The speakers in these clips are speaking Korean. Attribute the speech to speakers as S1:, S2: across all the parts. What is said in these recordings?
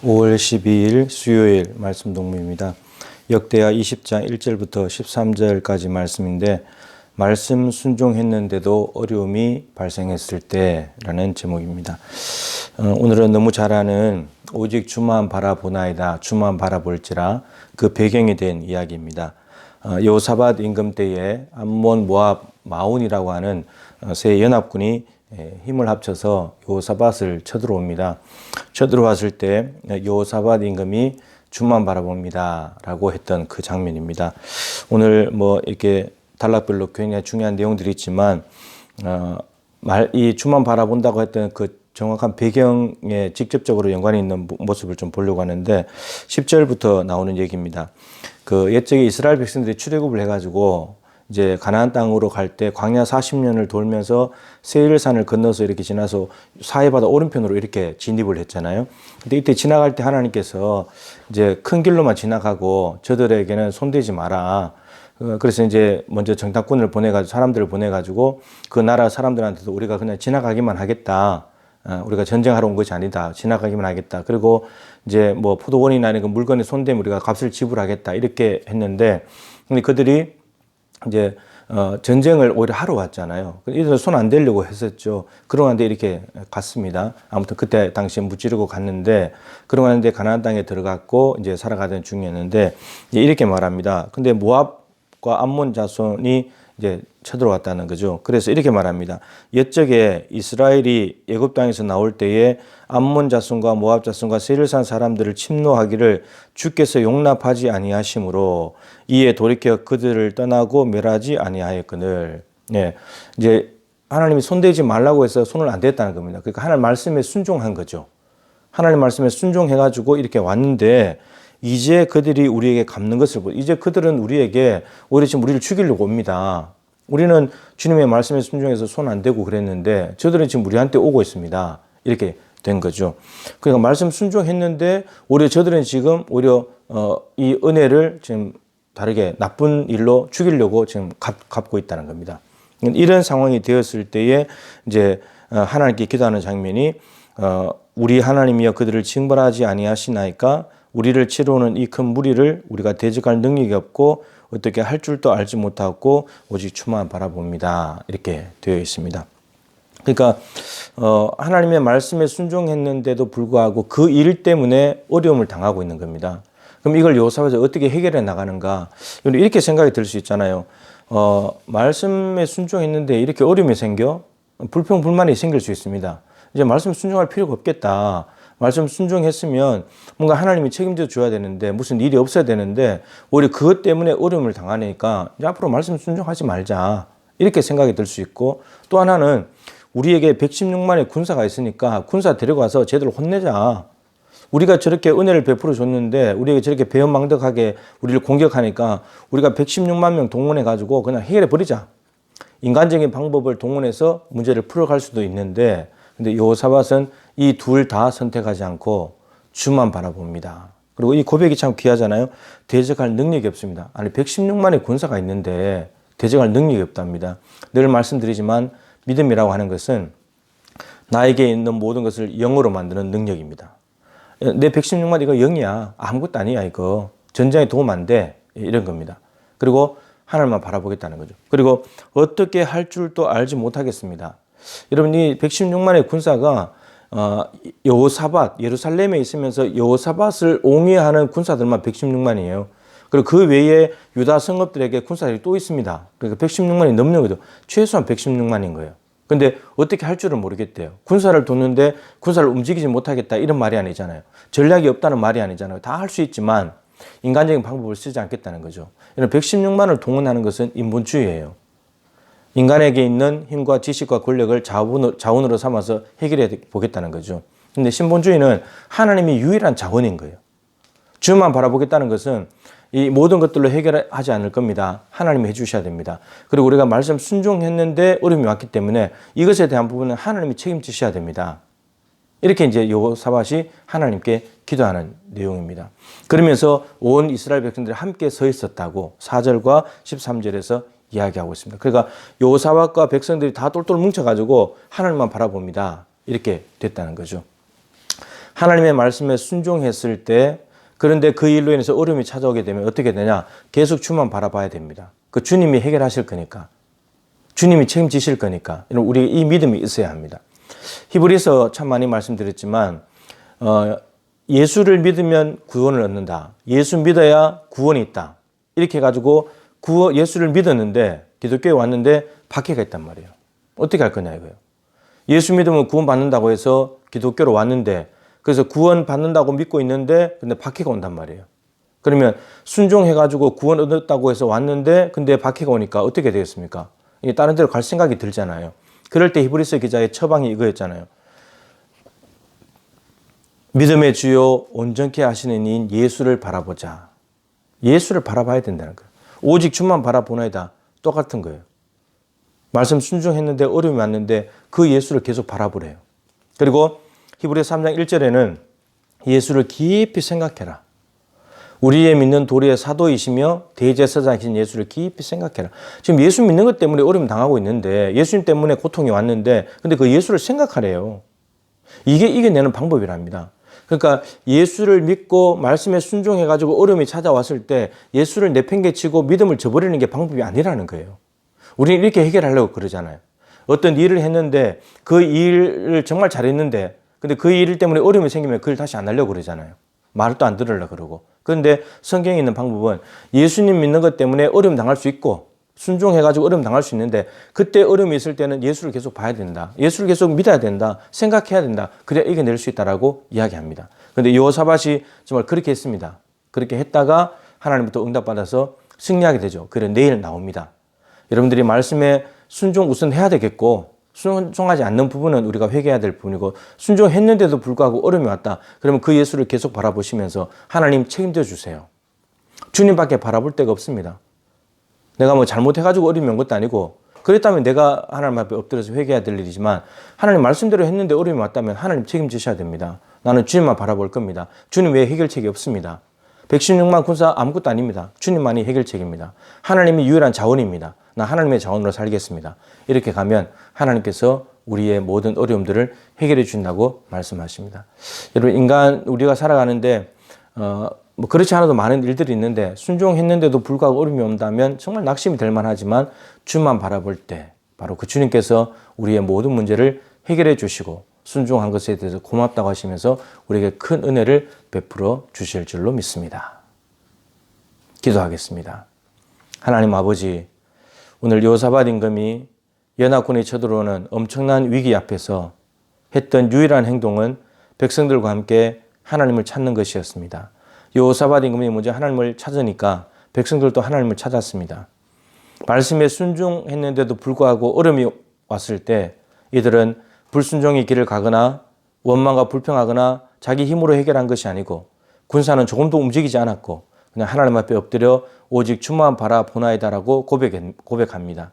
S1: 5월 12일 수요일 말씀 동무입니다. 역대하 20장 1절부터 13절까지 말씀인데 말씀 순종했는데도 어려움이 발생했을 때라는 제목입니다. 오늘은 너무 잘 아는 오직 주만 바라보나이다 주만 바라볼지라 그 배경이 된 이야기입니다. 여호사밧 임금 때에 암몬 모압 마온이라고 하는 세 연합군이 힘을 합쳐서 여호사밧을 쳐들어옵니다. 쳐들어왔을 때 여호사밧 임금이 주만 바라봅니다 라고 했던 그 장면입니다. 오늘 이렇게 단락별로 굉장히 중요한 내용들이 있지만 이 주만 바라본다고 했던 그 정확한 배경에 직접적으로 연관이 있는 모습을 좀 보려고 하는데 10절부터 나오는 얘기입니다. 그 옛적에 이스라엘 백성들이 출애굽을 해가지고 이제 가나안 땅으로 갈 때 광야 40년을 돌면서 세일산을 건너서 이렇게 지나서 사해바다 오른편으로 이렇게 진입을 했잖아요. 근데 이때 지나갈 때 하나님께서 이제 큰 길로만 지나가고 저들에게는 손대지 마라. 그래서 이제 먼저 정탐꾼을 보내가지고 사람들을 보내가지고 그 나라 사람들한테도 우리가 그냥 지나가기만 하겠다. 우리가 전쟁하러 온 것이 아니다. 지나가기만 하겠다. 그리고 이제 포도원이나 이런 물건에 손대면 우리가 값을 지불하겠다. 이렇게 했는데 근데 그들이 이제 전쟁을 오히려 하러 왔잖아요. 이들 손 안 대려고 했었죠. 그러는데 이렇게 갔습니다. 아무튼 그때 당시에 무찌르고 갔는데 그러고 갔는데 가나안 땅에 들어갔고 이제 살아가던 중이었는데 이제 이렇게 말합니다. 근데 모압과 암몬 자손이 이제 쳐들어왔다는 거죠. 그래서 이렇게 말합니다. 옛적에 이스라엘이 애굽 땅에서 나올 때에 암몬 자손과 모압 자손과 세일산 사람들을 침노하기를 주께서 용납하지 아니하심으로 이에 돌이켜 그들을 떠나고 멸하지 아니하였거늘. 이제 하나님이 손대지 말라고 해서 손을 안 댔다는 겁니다. 그러니까 하나님 말씀에 순종한 거죠. 하나님 말씀에 순종해가지고 이렇게 왔는데 이제 그들이 우리에게 갚는 것을 보고 이제 그들은 우리에게 오히려 지금 우리를 죽이려고 옵니다. 우리는 주님의 말씀에 순종해서 손 안 대고 그랬는데 저들은 지금 우리한테 오고 있습니다. 이렇게 된 거죠. 그러니까 말씀 순종했는데 오히려 저들은 지금 오히려 이 은혜를 지금 다르게 나쁜 일로 죽이려고 지금 갚고 있다는 겁니다. 이런 상황이 되었을 때에 이제 하나님께 기도하는 장면이 우리 하나님이여 그들을 징벌하지 아니하시나이까 우리를 치러오는 이 큰 무리를 우리가 대적할 능력이 없고 어떻게 할 줄도 알지 못하고 오직 주만 바라봅니다. 이렇게 되어 있습니다. 그러니까 하나님의 말씀에 순종했는데도 불구하고 그 일 때문에 어려움을 당하고 있는 겁니다. 그럼 이걸 여호사밧이 어떻게 해결해 나가는가? 이렇게 생각이 들 수 있잖아요. 말씀에 순종했는데 이렇게 어려움이 생겨? 불평불만이 생길 수 있습니다. 이제 말씀 순종할 필요가 없겠다. 말씀 순종했으면 뭔가 하나님이 책임져 줘야 되는데 무슨 일이 없어야 되는데 오히려 그것 때문에 어려움을 당하니까 이제 앞으로 말씀 순종하지 말자 이렇게 생각이 들 수 있고 또 하나는 우리에게 116만의 군사가 있으니까 군사 데려가서 쟤들 혼내자. 우리가 저렇게 은혜를 베풀어 줬는데 우리에게 저렇게 배은망덕하게 우리를 공격하니까 우리가 116만 명 동원해 가지고 그냥 해결해 버리자. 인간적인 방법을 동원해서 문제를 풀어갈 수도 있는데 근데 여호사밧은 이 둘 다 선택하지 않고 주만 바라봅니다. 그리고 이 고백이 참 귀하잖아요. 대적할 능력이 없습니다. 아니 116만의 군사가 있는데 대적할 능력이 없답니다. 늘 말씀드리지만 믿음이라고 하는 것은 나에게 있는 모든 것을 영으로 만드는 능력입니다. 내 116만 이거 0이야. 아무것도 아니야 이거. 전쟁에 도움 안 돼. 이런 겁니다. 그리고 하나님만 바라보겠다는 거죠. 그리고 어떻게 할 줄도 알지 못하겠습니다. 여러분 이 116만의 군사가 여호사밧 예루살렘에 있으면서 여호사밧을 옹이하는 군사들만 116만이에요. 그리고 그 외에 유다 성읍들에게 군사들이 또 있습니다. 그러니까 116만이 넘는 거죠. 최소한 116만인 거예요. 근데 어떻게 할 줄을 모르겠대요. 군사를 뒀는데 군사를 움직이지 못하겠다 이런 말이 아니잖아요. 전략이 없다는 말이 아니잖아요. 다 할 수 있지만 인간적인 방법을 쓰지 않겠다는 거죠. 이런 116만을 동원하는 것은 인본주의예요. 인간에게 있는 힘과 지식과 권력을 자원으로 삼아서 해결해 보겠다는 거죠. 근데 신본주의는 하나님이 유일한 자원인 거예요. 주만 바라보겠다는 것은 이 모든 것들로 해결하지 않을 겁니다. 하나님이 해주셔야 됩니다. 그리고 우리가 말씀 순종했는데 어려움이 왔기 때문에 이것에 대한 부분은 하나님이 책임지셔야 됩니다. 이렇게 이제 여호사밧이 하나님께 기도하는 내용입니다. 그러면서 온 이스라엘 백성들이 함께 서 있었다고 4절과 13절에서 이야기하고 있습니다. 그러니까 여호사밧과 백성들이 다 똘똘 뭉쳐가지고 하나님만 바라봅니다. 이렇게 됐다는 거죠. 하나님의 말씀에 순종했을 때, 그런데 그 일로 인해서 어려움이 찾아오게 되면 어떻게 되냐? 계속 주만 바라봐야 됩니다. 그 주님이 해결하실 거니까. 주님이 책임지실 거니까. 우리 이 믿음이 있어야 합니다. 히브리서 참 많이 말씀드렸지만 예수를 믿으면 구원을 얻는다. 예수 믿어야 구원이 있다. 이렇게 해가지고 예수를 믿었는데 기독교에 왔는데 박해가 있단 말이에요. 어떻게 할 거냐 이거예요. 예수 믿으면 구원 받는다고 해서 기독교로 왔는데 그래서 구원 받는다고 믿고 있는데 근데 박해가 온단 말이에요. 그러면 순종해가지고 구원 얻었다고 해서 왔는데 근데 박해가 오니까 어떻게 되겠습니까? 다른 데로 갈 생각이 들잖아요. 그럴 때 히브리서 기자의 처방이 이거였잖아요. 믿음의 주요 온전케 하시는 이인 예수를 바라보자. 예수를 바라봐야 된다는 거예요. 오직 주만 바라보나이다. 똑같은 거예요. 말씀 순종했는데 어려움이 왔는데 그 예수를 계속 바라보래요. 그리고 히브리서 3장 1절에는 예수를 깊이 생각해라. 우리의 믿는 도리의 사도이시며 대제사장이신 예수를 깊이 생각해라. 지금 예수 믿는 것 때문에 어려움 당하고 있는데 예수님 때문에 고통이 왔는데 근데 그 예수를 생각하래요. 이게 이겨내는 방법이랍니다. 그러니까 예수를 믿고 말씀에 순종해가지고 어려움이 찾아왔을 때 예수를 내팽개치고 믿음을 저버리는 게 방법이 아니라는 거예요. 우리는 이렇게 해결하려고 그러잖아요. 어떤 일을 했는데 그 일을 정말 잘했는데 근데 그 일 때문에 어려움이 생기면 그걸 다시 안 하려고 그러잖아요. 말을 또 안 들으려고 그러고. 그런데 성경에 있는 방법은 예수님 믿는 것 때문에 어려움 당할 수 있고 순종해가지고 어려움 당할 수 있는데 그때 어려움이 있을 때는 예수를 계속 봐야 된다. 예수를 계속 믿어야 된다. 생각해야 된다. 그래야 이겨낼 수 있다라고 이야기합니다. 그런데 여호사밧이 정말 그렇게 했습니다. 그렇게 했다가 하나님부터 응답받아서 승리하게 되죠. 그래 내일 나옵니다. 여러분들이 말씀에 순종 우선 해야 되겠고 순종하지 않는 부분은 우리가 회개해야 될 부분이고 순종했는데도 불구하고 어려움이 왔다. 그러면 그 예수를 계속 바라보시면서 하나님 책임져 주세요. 주님밖에 바라볼 데가 없습니다. 내가 뭐 잘못해가지고 어려움이 온 것도 아니고 그랬다면 내가 하나님 앞에 엎드려서 회개해야 될 일이지만 하나님 말씀대로 했는데 어려움이 왔다면 하나님 책임지셔야 됩니다. 나는 주님만 바라볼 겁니다. 주님 외에 해결책이 없습니다. 116만 군사 아무것도 아닙니다. 주님만이 해결책입니다. 하나님이 유일한 자원입니다. 나 하나님의 자원으로 살겠습니다. 이렇게 가면 하나님께서 우리의 모든 어려움들을 해결해 준다고 말씀하십니다. 여러분 우리가 살아가는데 뭐 그렇지 않아도 많은 일들이 있는데 순종했는데도 불구하고 어려움이 온다면 정말 낙심이 될 만하지만 주만 바라볼 때 바로 그 주님께서 우리의 모든 문제를 해결해 주시고 순종한 것에 대해서 고맙다고 하시면서 우리에게 큰 은혜를 베풀어 주실 줄로 믿습니다. 기도하겠습니다. 하나님 아버지, 오늘 여호사밧 임금이 연합군이 쳐들어오는 엄청난 위기 앞에서 했던 유일한 행동은 백성들과 함께 하나님을 찾는 것이었습니다. 여호사밧 임금이 먼저 하나님을 찾으니까 백성들도 하나님을 찾았습니다. 말씀에 순종했는데도 불구하고 어려움이 왔을 때 이들은 불순종의 길을 가거나 원망과 불평하거나 자기 힘으로 해결한 것이 아니고 군사는 조금도 움직이지 않았고 그냥 하나님 앞에 엎드려 오직 주만 바라보나이다라고 고백합니다.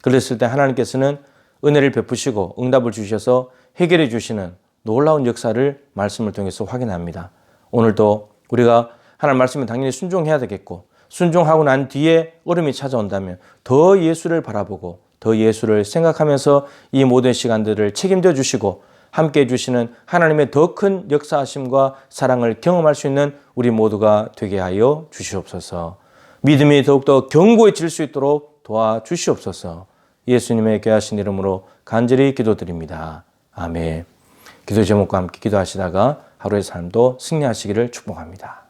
S1: 그랬을 때 하나님께서는 은혜를 베푸시고 응답을 주셔서 해결해 주시는 놀라운 역사를 말씀을 통해서 확인합니다. 오늘도 우리가 하나님 말씀에 당연히 순종해야 되겠고 순종하고 난 뒤에 어려움이 찾아온다면 더 예수를 바라보고 더 예수를 생각하면서 이 모든 시간들을 책임져 주시고 함께 해주시는 하나님의 더 큰 역사하심과 사랑을 경험할 수 있는 우리 모두가 되게 하여 주시옵소서. 믿음이 더욱더 견고해질 수 있도록 도와주시옵소서. 예수님의 귀하신 이름으로 간절히 기도드립니다. 아멘. 기도 제목과 함께 기도하시다가 하루의 삶도 승리하시기를 축복합니다.